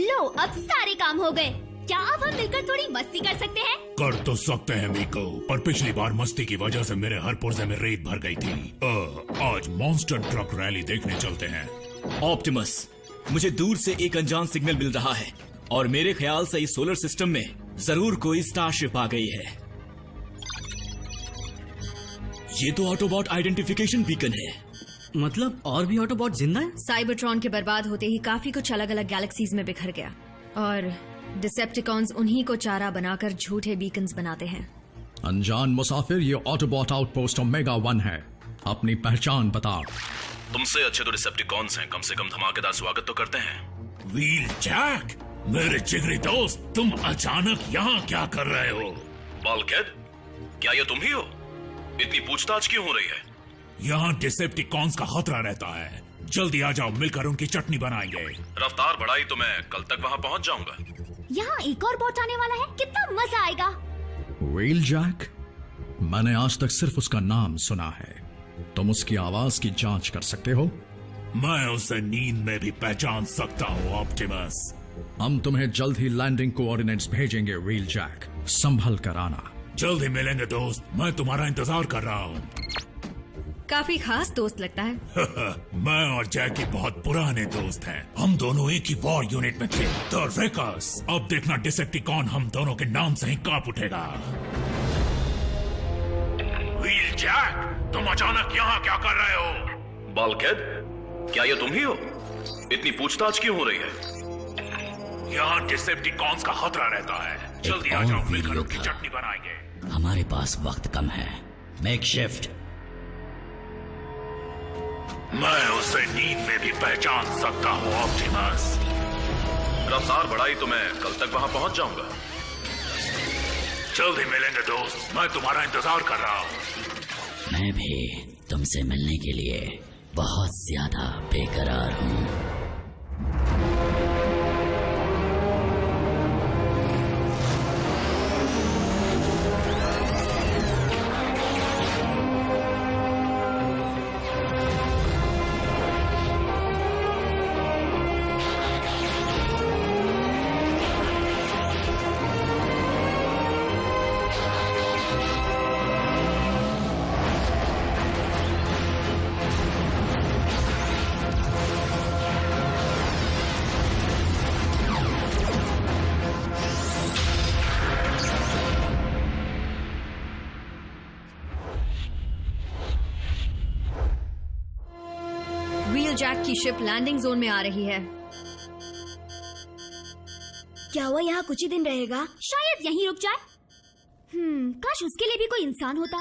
लो अब सारे काम हो गए। क्या अब हम मिलकर थोड़ी मस्ती कर सकते हैं? कर तो सकते हैं मीको, पर पिछली बार मस्ती की वजह से मेरे हर पुर्जे में रेत भर गई थी। आज मॉन्स्टर ट्रक रैली देखने चलते हैं। ऑप्टिमस, मुझे दूर से एक अनजान सिग्नल मिल रहा है और मेरे ख्याल से इस सोलर सिस्टम में जरूर कोई स्टारशिप आ गई है। ये तो ऑटोबॉट आइडेंटिफिकेशन बीकन है। मतलब और भी ऑटोबॉट जिंदा है? साइबरट्रॉन के बर्बाद होते ही काफी कुछ अलग अलग गैलेक्सीज में बिखर गया और डिसेप्टिकॉन्स उन्हीं को चारा बनाकर झूठे बीकन्स बनाते हैं। अनजान मुसाफिर, ये ऑटोबॉट आउटपोस्ट ओमेगा 1 है। अपनी पहचान बता। तुमसे अच्छे तो डिसेप्टिकॉन्स हैं, कम से कम धमाकेदार स्वागत तो करते हैं। व्हील जैक, मेरे जिगरी दोस्त, तुम अचानक यहाँ क्या कर रहे हो? बल्कहेड, क्या ये तुम ही हो? इतनी पूछताछ क्यों हो रही है? यहाँ डिसेप्टिकॉन्स का खतरा रहता है। जल्दी आ जाओ, मिलकर उनकी चटनी बनाएंगे। रफ्तार बढ़ाई तो मैं कल तक वहाँ पहुँच जाऊंगा। यहाँ एक और बॉट आने वाला है, कितना मजा आएगा। व्हील जैक, मैंने आज तक सिर्फ उसका नाम सुना है। तुम उसकी आवाज की जांच कर सकते हो? मैं उसे नींद में भी पहचान सकता हूँ ऑप्टिमस। हम तुम्हें जल्द ही लैंडिंग कोऑर्डिनेट्स भेजेंगे व्हील जैक, संभल कर आना। जल्दी मिलेंगे दोस्त, मैं तुम्हारा इंतजार कर रहा हूँ। काफी खास दोस्त लगता है। मैं और जैकी बहुत पुराने दोस्त हैं। हम दोनों एक ही वॉर यूनिट में थे, द रेकर्स। अब देखना डिसेप्टिकॉन हम दोनों के नाम से ही कांप उठेगा। व्हील जैक, तुम अचानक यहाँ क्या कर रहे हो? बल्कहेड, क्या ये तुम ही हो? इतनी पूछताछ क्यों हो रही है? यहाँ डिसेप्टिकॉन्स का खतरा रहता है। जल्दी आ जाओ, मिलकर उनकी चटनी बनाएंगे। हमारे पास वक्त कम है। Make shift. मैं उसे नींद में भी पहचान सकता हूँ ऑप्टिमस। रफ्तार बढ़ाई तो मैं कल तक वहाँ पहुँच जाऊंगा। जल्दी मिलेंगे दोस्त, मैं तुम्हारा इंतजार कर रहा हूँ। मैं भी तुमसे मिलने के लिए बहुत ज्यादा बेकरार हूँ। व्हील जैक की शिप लैंडिंग जोन में आ रही है। क्या वो यहाँ कुछ ही दिन रहेगा? शायद यहीं रुक जाए। काश उसके लिए भी कोई इंसान होता।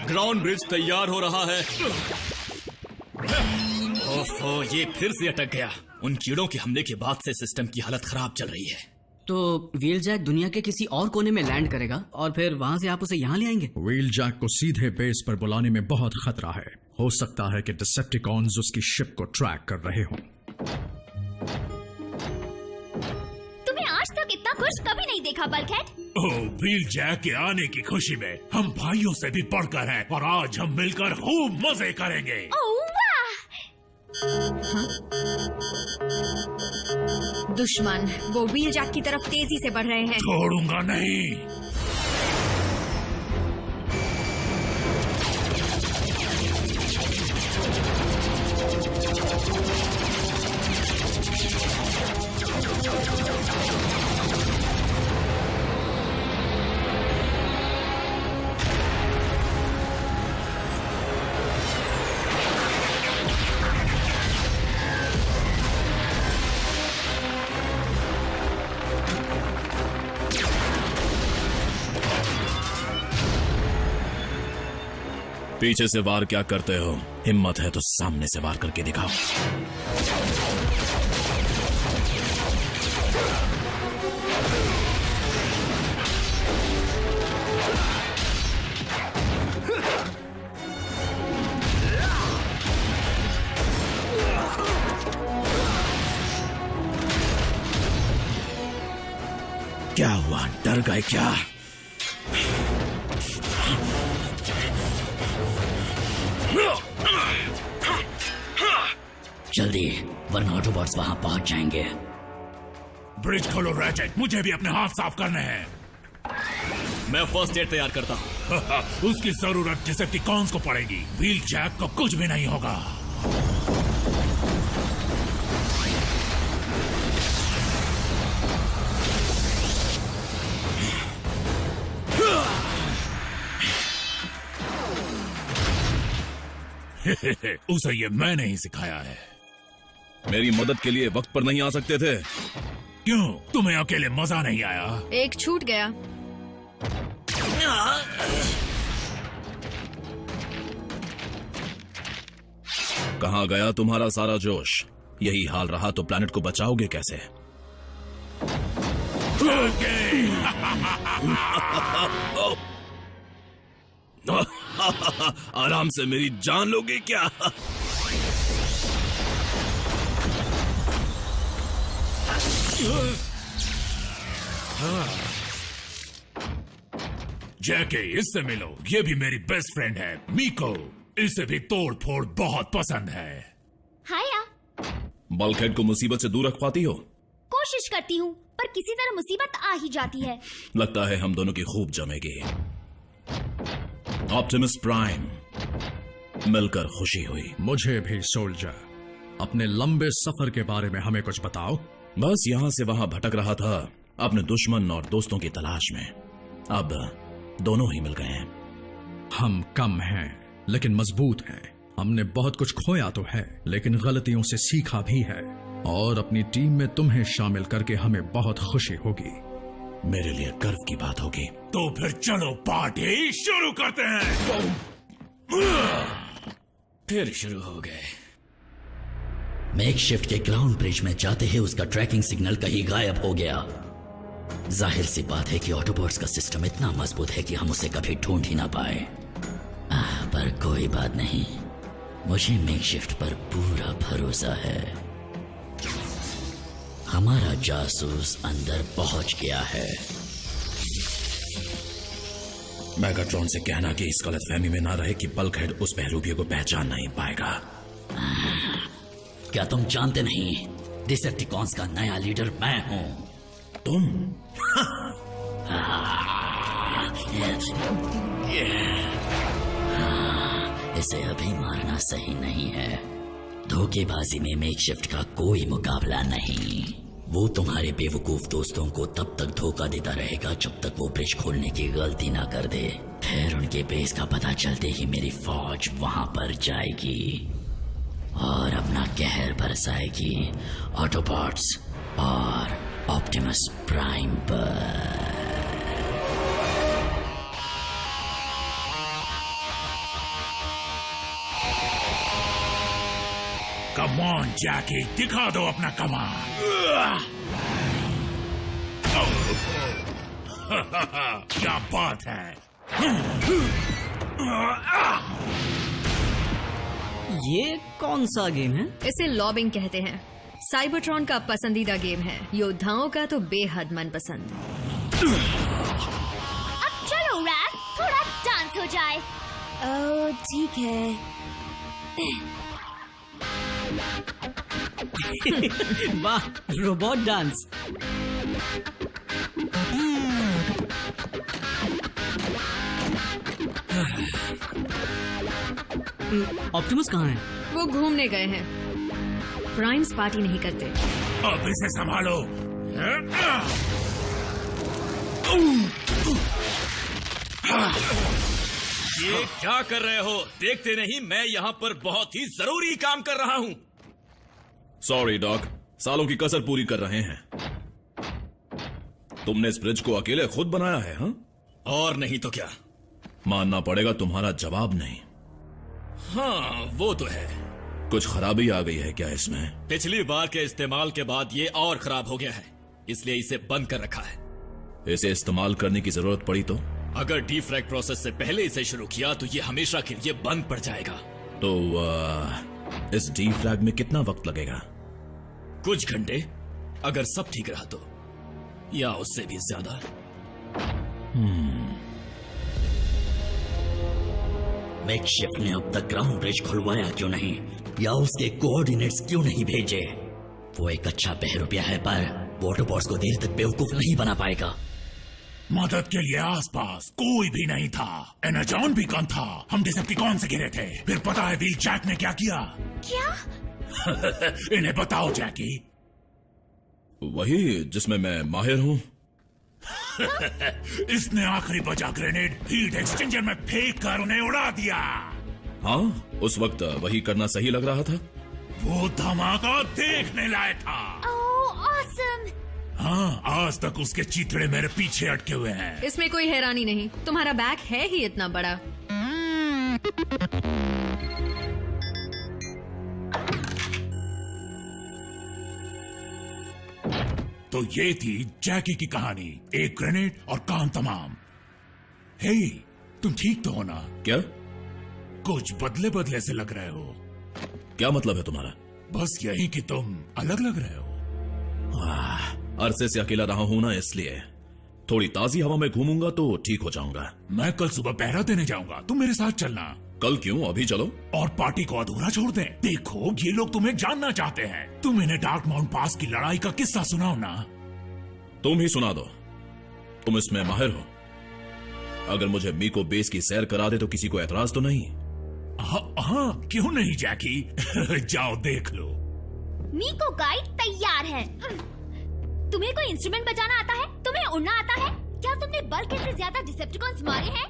ग्राउंड ब्रिज तैयार हो रहा है। ओफो, ये फिर से अटक गया। उन कीड़ों के हमले के बाद से सिस्टम की हालत खराब चल रही है। तो व्हील जैक दुनिया के किसी और कोने में लैंड करेगा और फिर वहाँ से आप उसे यहाँ ले आएंगे? व्हील जैक को सीधे बेस पर बुलाने में बहुत खतरा है। हो सकता है कि डिसेप्टिकॉन्स उसकी शिप को ट्रैक कर रहे हों। तुम्हें आज तक इतना खुश कभी नहीं देखा बल्कहेड। ओह, व्हील जैक के आने की खुशी में हम भाइयों से भी बढ़कर हैं और आज हम मिलकर खूब मजे करेंगे। ओह वाह! दुश्मन वो व्हील जैक की तरफ तेजी से बढ़ रहे हैं। छोड़ूंगा नहीं। पीछे से वार क्या करते हो? हिम्मत है तो सामने से वार करके दिखाओ। क्या हुआ, डर गए क्या? जल्दी, वरना ऑटोबॉट्स वहां पहुंच जाएंगे। ब्रिज खोलो रैचेट, मुझे भी अपने हाथ साफ करने हैं। मैं फर्स्ट एड तैयार करता हूँ। उसकी जरूरत डिसेप्टिकॉन्स को पड़ेगी। व्हील जैक को कुछ भी नहीं होगा। उसे ये मैंने ही सिखाया है। मेरी मदद के लिए वक्त पर नहीं आ सकते थे? क्यों, तुम्हें अकेले मजा नहीं आया? एक छूट गया। कहाँ गया तुम्हारा सारा जोश? यही हाल रहा तो प्लैनेट को बचाओगे कैसे? आराम से मेरी जान लोगे क्या? जैके, इससे मिलो। ये भी मेरी बेस्ट फ्रेंड है, मीको। इसे भी तोड़ फोड़ बहुत पसंद है। हाया। बल्कहेड को मुसीबत से दूर रख पाती हो? कोशिश करती हूँ, पर किसी तरह मुसीबत आ ही जाती है। लगता है हम दोनों की खूब जमेगी। ऑप्टिमस प्राइम, मिलकर खुशी हुई। मुझे भी सोल्जर। अपने लंबे सफर के बारे में हमें कुछ बताओ। बस यहाँ से वहां भटक रहा था, अपने दुश्मन और दोस्तों की तलाश में। अब दोनों ही मिल गए हैं। हम कम हैं, लेकिन मजबूत हैं। हमने बहुत कुछ खोया तो है, लेकिन गलतियों से सीखा भी है। और अपनी टीम में तुम्हें शामिल करके हमें बहुत खुशी होगी। मेरे लिए गर्व की बात होगी। तो फिर चलो पार्टी शुरू करते हैं। फिर शुरू हो गए। मेकशिफ्ट के ग्राउंड ब्रिज में जाते ही उसका ट्रैकिंग सिग्नल कहीं गायब हो गया। जाहिर सी बात है कि ऑटोबॉट्स का सिस्टम इतना मजबूत है कि हम उसे कभी ढूंढ ही ना पाए। पर कोई बात नहीं, मुझे मेकशिफ्ट पर पूरा भरोसा है। हमारा जासूस अंदर पहुंच गया है। मैगाट्रॉन से कहना कि इस गलतफहमी में ना रहे कि बल्कहेड उस बहरूपिये को पहचान नहीं पाएगा। क्या तुम जानते नहीं, डिसेप्टिकॉन्स का नया लीडर मैं हूं। तुम? इसे अभी मारना सही नहीं है। धोखेबाजी में मेकशिफ्ट का कोई मुकाबला नहीं। वो तुम्हारे बेवकूफ दोस्तों को तब तक धोखा देता रहेगा जब तक वो ब्रिज खोलने की गलती ना कर दे। फिर उनके बेस का पता चलते ही मेरी फौज वहां पर जाएगी और अपना कहर बरसाएगी ऑटोबॉट्स और ऑप्टिमस प्राइम पर। कम ऑन जैकी, दिखा दो अपना कमाल। क्या बात है। ये कौन सा गेम है? इसे लॉबिंग कहते हैं। साइबरट्रॉन का पसंदीदा गेम है। योद्धाओं का तो बेहद मनपसंद। अब चलो रैफ, थोड़ा डांस हो जाए। ठीक है। वाह, रोबोट डांस। ऑप्टिमस कहाँ है? वो घूमने गए हैं। प्राइम्स पार्टी नहीं करते। अब इसे संभालो। ये क्या कर रहे हो? देखते नहीं मैं यहाँ पर बहुत ही जरूरी काम कर रहा हूँ। सॉरी डॉग, सालों की कसर पूरी कर रहे हैं। तुमने इस ब्रिज को अकेले खुद बनाया है? हाँ, और नहीं तो क्या। मानना पड़ेगा तुम्हारा जवाब नहीं। हाँ वो तो है। कुछ खराबी आ गई है क्या इसमें? पिछली बार के इस्तेमाल के बाद ये और खराब हो गया है, इसलिए इसे बंद कर रखा है। इसे इस्तेमाल करने की जरूरत पड़ी तो? अगर डीफ्रैग प्रोसेस से पहले इसे शुरू किया तो ये हमेशा के लिए बंद पड़ जाएगा। तो इस डीफ्रैग में कितना वक्त लगेगा? कुछ घंटे, अगर सब ठीक रहा तो, या उससे भी ज्यादा। मेकशिफ्ट ने अब तक ग्राउंड ब्रिज खुलवाया क्यों नहीं, या उसके कोऑर्डिनेट्स क्यों नहीं भेजे? वो एक अच्छा बहरूपिया है, पर ऑटोबॉट्स को देर तक बेवकूफ नहीं बना पाएगा। मदद के लिए आसपास कोई भी नहीं था, एनर्जॉन भी कम था, हम डिसेप्टिकॉन से घिरे थे। फिर पता है व्हील जैक ने क्या किया? क्या? इन्हें बताओ जैकी। वही जिसमें मैं माहिर हूँ। इसने आखिरी बचा ग्रेनेड हीट एक्सचेंजर में फेंक कर उन्हें उड़ा दिया। हाँ, उस वक्त वही करना सही लग रहा था। वो धमाका देखने लायक था। ओह ऑसम। हाँ, आज तक उसके चीथड़े मेरे पीछे अटके हुए हैं। इसमें कोई हैरानी नहीं, तुम्हारा बैग है ही इतना बड़ा। तो ये थी जैकी की कहानी, एक ग्रेनेड और काम तमाम। हे, तुम ठीक तो हो ना? क्या? कुछ बदले बदले से लग रहे हो। क्या मतलब है तुम्हारा? बस यही कि तुम अलग लग रहे हो। अरसे से अकेला रहा हूं ना, इसलिए थोड़ी ताजी हवा में घूमूंगा तो ठीक हो जाऊंगा। मैं कल सुबह पहरा देने जाऊंगा, तुम मेरे साथ चलना। कल क्यों, अभी चलो। और पार्टी को अधूरा छोड़ दें। देखो, ये लोग तुम्हें जानना चाहते हैं। तुम इन्हें डार्क माउंट पास की लड़ाई का किस्सा सुनाओ ना। तुम ही सुना दो, तुम इसमें माहिर हो। अगर मुझे मीको बेस की सैर करा दे तो किसी को एतराज तो नहीं? हाँ, क्यों नहीं जैकी। जाओ देख लो। मीको गाइड तैयार है। तुम्हें कोई इंस्ट्रूमेंट बजाना आता है? तुम्हें उड़ना आता है? क्या तुमने बल्कि से ज्यादा डिसेप्टिकॉन्स मारे हैं?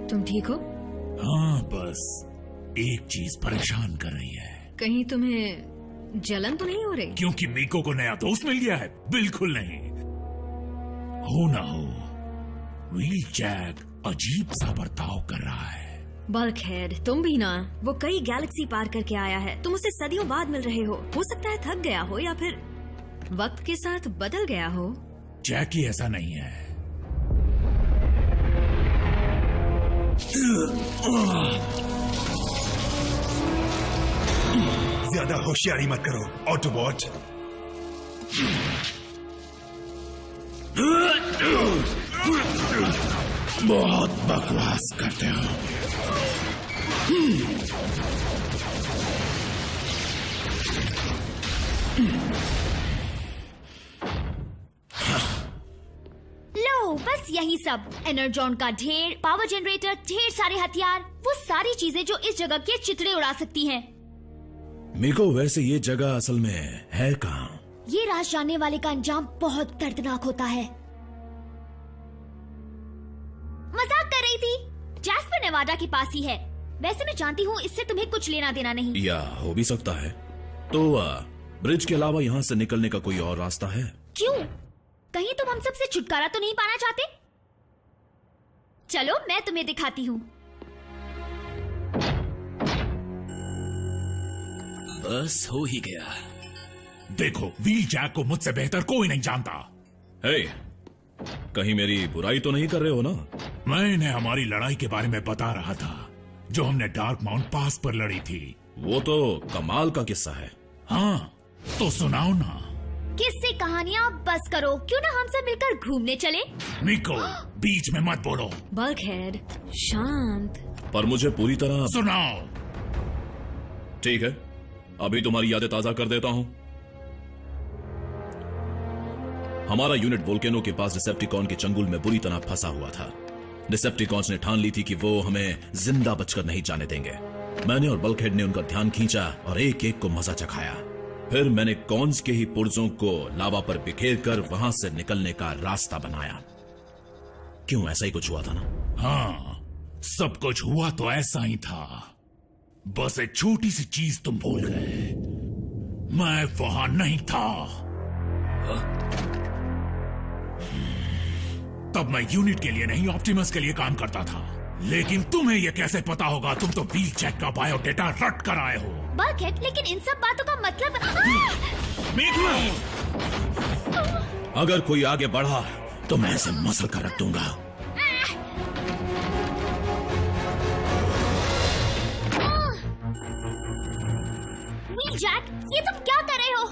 तुम ठीक हो? हाँ, बस एक चीज परेशान कर रही है। कहीं तुम्हें जलन तो नहीं हो रही? क्योंकि मीको को नया दोस्त मिल गया है? बिल्कुल नहीं। हो ना हो, व्हील जैक अजीब सा बर्ताव कर रहा है। बल्कहेड, तुम भी ना। वो कई गैलेक्सी पार करके आया है, तुम उससे सदियों बाद मिल रहे हो सकता है थक गया हो या फिर वक्त के साथ बदल गया हो। जैकी ऐसा नहीं है। ज्यादा होशियारी मत करो ऑटोबॉट। बहुत बकवास करते हो। लो, बस यही सब। एनर्जॉन का ढेर, पावर जनरेटर, ढेर सारे हथियार, वो सारी चीजें जो इस जगह के चितड़े उड़ा सकती हैं। मीको, वैसे ये जगह असल में है कहाँ? ये राज जानने वाले का अंजाम बहुत दर्दनाक होता है। मजाक कर रही थी। जैस्पर नेवाडा के पास ही है। वैसे मैं जानती हूँ इससे तुम्हें कुछ लेना देना नहीं। या हो भी सकता है। तो ब्रिज के अलावा यहाँ से निकलने का कोई और रास्ता है? क्यों? कहीं तुम हम सब से छुटकारा तो नहीं पाना चाहते? चलो, मैं तुम्हें दिखाती हूँ। बस हो ही गया। देखो, व्हील जैक को मुझसे बेहतर कोई नहीं जानता। हे, कहीं मेरी बुराई तो नहीं कर रहे हो ना? मैं इन्हें हमारी लड़ाई के बारे में बता रहा था, जो हमने डार्क माउंट पास पर लड़ी थी। वो तो कमाल का किस्सा है। हाँ, तो सुनाओ ना। किससे कहानियाँ बस करो। क्यों ना हम सब मिलकर घूमने चले? मीको, बीच में मत बोलो। बल्कहेड, शांत। पर मुझे पूरी तरह। सुनाओ। ठीक है, अभी तुम्हारी यादें ताजा कर देता हूं। हमारा यूनिट वोल्केनो के पास डिसेप्टिकॉन के चंगुल में बुरी तरह फंसा हुआ था। डिसेप्टिकॉन्स ने ठान ली थी कि वो हमें जिंदा बचकर नहीं जाने देंगे। मैंने और बल्कहेड ने उनका ध्यान खींचा और एक एक को मजा चखाया। फिर मैंने कॉन्स के ही पुर्जों को लावा पर बिखेर कर वहां से निकलने का रास्ता बनाया। क्यों, ऐसा ही कुछ हुआ था ना? हाँ, सब कुछ हुआ तो ऐसा ही था। बस एक छोटी सी चीज तुम भूल गए। मैं वहां नहीं था। तब मैं यूनिट के लिए नहीं, ऑप्टिमस के लिए काम करता था। लेकिन तुम्हें यह कैसे पता होगा? तुम तो व्हील जैक का बायोडेटा रट कर आए हो। बल्कहेड, लेकिन इन सब बातों का मतलब। अगर कोई आगे बढ़ा तो मैं इसे मसल कर रख दूंगा। व्हील जैक, ये तुम क्या कर रहे हो?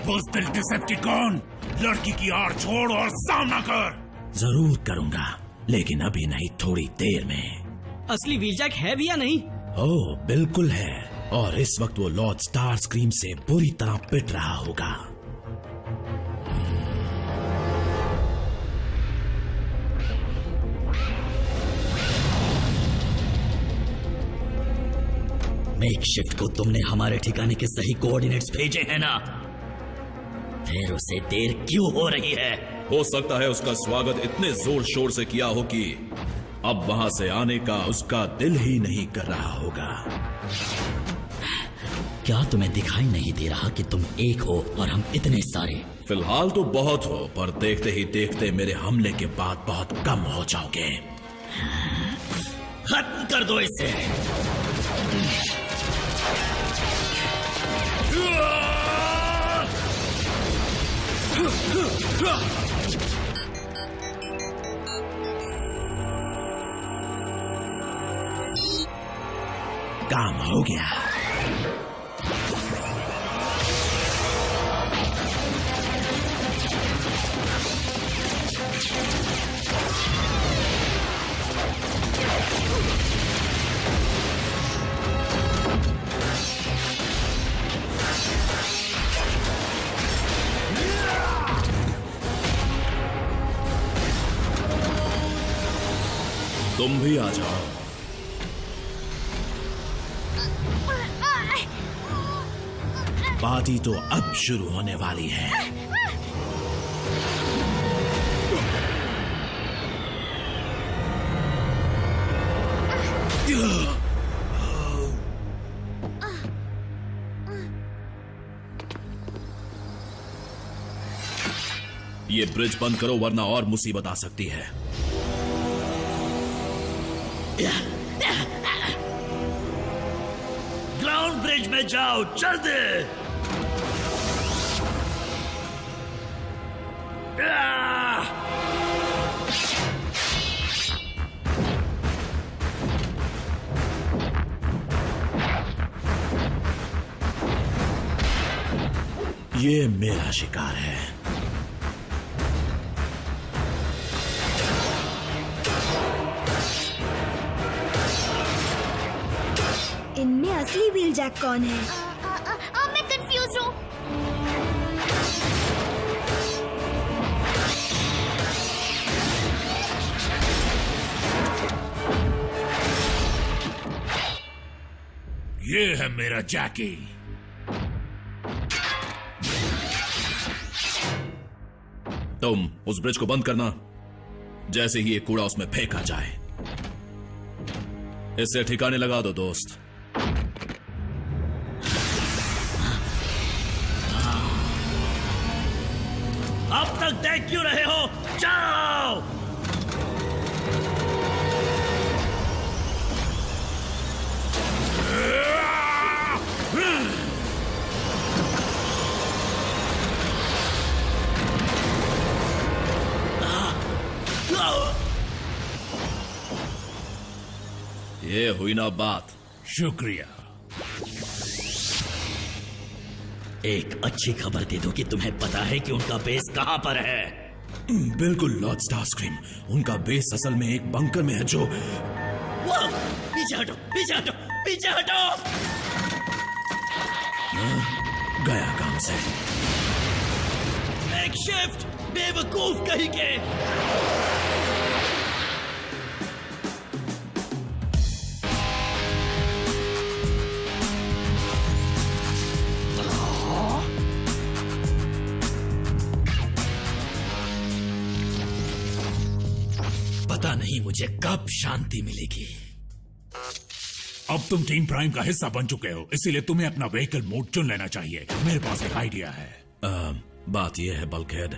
बुज़दिल डिसेप्टिकॉन, लड़की की आड़ छोड़ और सामना कर। जरूर करूंगा, लेकिन अभी नहीं, थोड़ी देर में। असली व्हीलजैक है भी या नहीं? ओह बिल्कुल है, और इस वक्त वो लॉर्ड स्टार स्क्रीम से बुरी तरह पिट रहा होगा। मेकशिफ्ट को तुमने हमारे ठिकाने के सही कोऑर्डिनेट्स भेजे हैं ना? फिर उसे देर क्यों हो रही है? हो सकता है उसका स्वागत इतने जोर शोर से किया हो कि अब वहां से आने का उसका दिल ही नहीं कर रहा होगा। क्या तुम्हें दिखाई नहीं दे रहा कि तुम एक हो और हम इतने सारे? फिलहाल तो बहुत हो, पर देखते ही देखते मेरे हमले के बाद बहुत कम हो जाओगे। खत्म कर दो इसे। काम हो गया। तुम भी आ जाओ। पार्टी तो अब शुरू होने वाली है। ये ब्रिज बंद करो वरना और मुसीबत आ सकती है। ग्राउंड ब्रिज में जाओ जल्दी। ये मेरा शिकार है। इनमें असली व्हीलजैक कौन है? मैं कंफ्यूज हूँ। ये है मेरा जैकी। तुम उस ब्रिज को बंद करना, जैसे ही ये कूड़ा उसमें फेंका जाए। इसे ठिकाने लगा दो दोस्त। अब तक देख क्यों रहे हो? जाओ। ये हुई ना बात। शुक्रिया। एक अच्छी खबर दे दो कि तुम्हें पता है कि उनका बेस कहां पर है? बिल्कुल लॉर्ड स्टारस्क्रीम, उनका बेस असल में एक बंकर में है जो... पीछे हटो, पीछे हटो, पीछे हटो। गया काम से। मेकशिफ्ट, बेवकूफ कहीं के। पता नहीं मुझे कब शांति मिलेगी। अब तुम टीम प्राइम का हिस्सा बन चुके हो, इसीलिए तुम्हें अपना व्हीकल मोड चुन लेना चाहिए। मेरे पास एक आइडिया है। बात यह है बल्कहेड,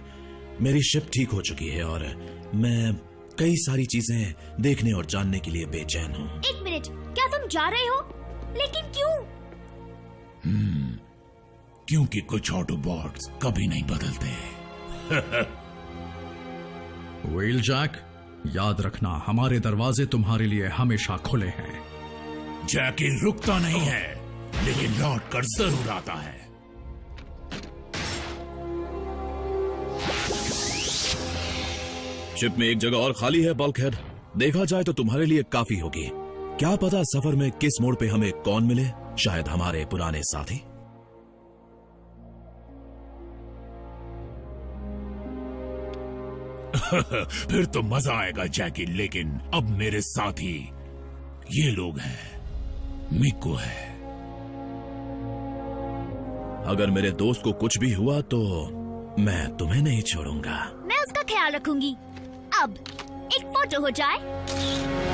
मेरी शिप ठीक हो चुकी है और मैं कई सारी चीजें देखने और जानने के लिए बेचैन हूँ। एक मिनट, क्या तुम जा रहे हो? लेकिन क्यों? क्योंकि कुछ ऑटोबॉट्स कभी नहीं बदलते। व्हीलजैक, याद रखना हमारे दरवाजे तुम्हारे लिए हमेशा खुले हैं। जैकी रुकता नहीं है, लेकिन लौट कर जरूर आता है। शिप में एक जगह और खाली है बल्कहेड, देखा जाए तो तुम्हारे लिए काफी होगी। क्या पता सफर में किस मोड़ पे हमें कौन मिले, शायद हमारे पुराने साथी। फिर तो मजा आएगा जैकी, लेकिन अब मेरे साथी ये लोग हैं। मिको है। अगर मेरे दोस्त को कुछ भी हुआ तो मैं तुम्हें नहीं छोड़ूंगा। मैं उसका ख्याल रखूंगी। अब एक फोटो हो जाए।